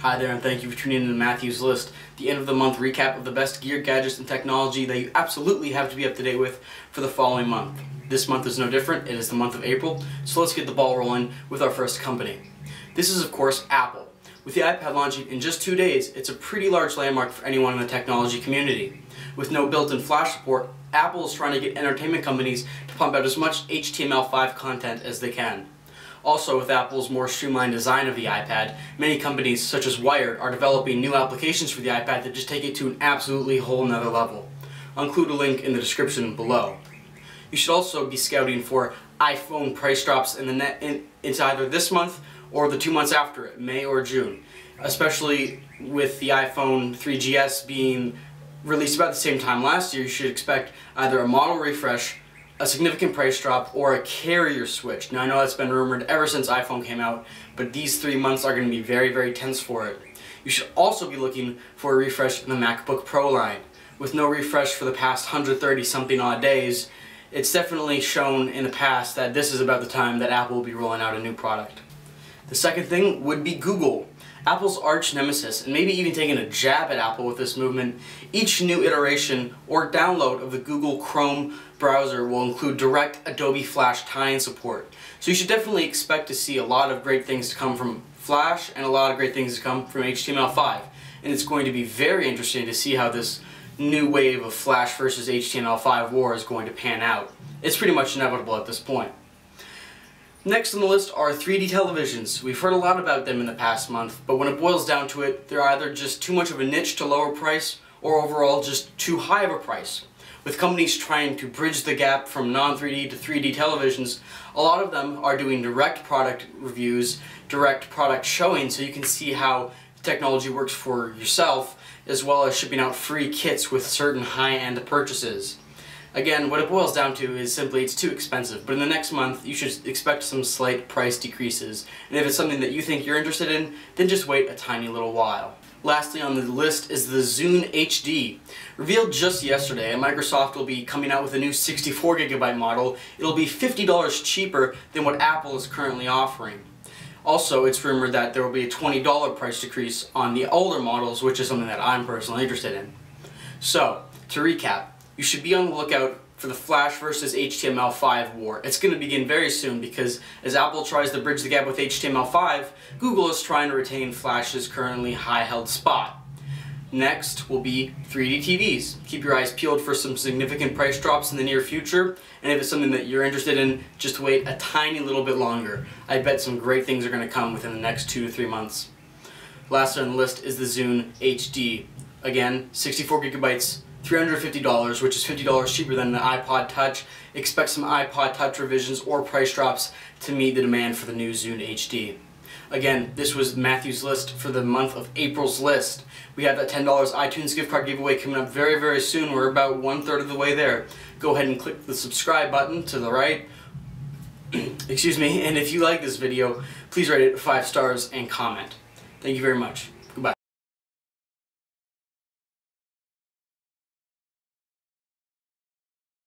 Hi there, and thank you for tuning in to Matthew's List, the end of the month recap of the best gear, gadgets, and technology that you absolutely have to be up to date with for the following month. This month is no different. It is the month of April, so let's get the ball rolling with our first company. This is, of course, Apple. With the iPad launching in just 2 days, it's a pretty large landmark for anyone in the technology community. With no built-in flash support, Apple is trying to get entertainment companies to pump out as much HTML5 content as they can. Also, with Apple's more streamlined design of the iPad, many companies such as Wired are developing new applications for the iPad that just take it to an absolutely whole nother level. I'll include a link in the description below. You should also be scouting for iPhone price drops it's either this month or the 2 months after it, May or June. Especially with the iPhone 3GS being released about the same time last year, you should expect either a model refresh, a significant price drop, or a carrier switch. Now I know that's been rumored ever since iPhone came out, but these 3 months are going to be very, very tense for it. You should also be looking for a refresh in the MacBook Pro line. With no refresh for the past 130 something odd days, it's definitely shown in the past that this is about the time that Apple will be rolling out a new product. The second thing would be Google. Apple's arch nemesis, and maybe even taking a jab at Apple with this movement. Each new iteration or download of the Google Chrome browser will include direct Adobe Flash tie-in support. So you should definitely expect to see a lot of great things to come from Flash and a lot of great things to come from HTML5. And it's going to be very interesting to see how this new wave of Flash versus HTML5 war is going to pan out. It's pretty much inevitable at this point. Next on the list are 3D televisions. We've heard a lot about them in the past month, but when it boils down to it, they're either just too much of a niche to lower price, or overall just too high of a price. With companies trying to bridge the gap from non-3D to 3D televisions, a lot of them are doing direct product reviews, direct product showing, so you can see how technology works for yourself, as well as shipping out free kits with certain high-end purchases. Again, what it boils down to is simply it's too expensive, but in the next month you should expect some slight price decreases. And if it's something that you think you're interested in, then just wait a tiny little while. Lastly on the list is the Zune HD. Revealed just yesterday, Microsoft will be coming out with a new 64GB model. It'll be $50 cheaper than what Apple is currently offering. Also, it's rumored that there will be a $20 price decrease on the older models, which is something that I'm personally interested in. So, to recap, you should be on the lookout for the Flash versus HTML5 war. It's going to begin very soon because as Apple tries to bridge the gap with HTML5, Google is trying to retain Flash's currently high-held spot. Next will be 3D TVs. Keep your eyes peeled for some significant price drops in the near future, and if it's something that you're interested in, just wait a tiny little bit longer. I bet some great things are going to come within the next 2 to 3 months. Last on the list is the Zune HD. Again, 64GB, $350, which is $50 cheaper than the iPod Touch. Expect some iPod Touch revisions or price drops to meet the demand for the new Zune HD. Again, this was Matthew's List for the month of April's list. We have that $10 iTunes gift card giveaway coming up very, very soon. We're about 1/3 of the way there. Go ahead and click the subscribe button to the right. Excuse me, and if you like this video, please rate it 5 stars and comment. Thank you very much.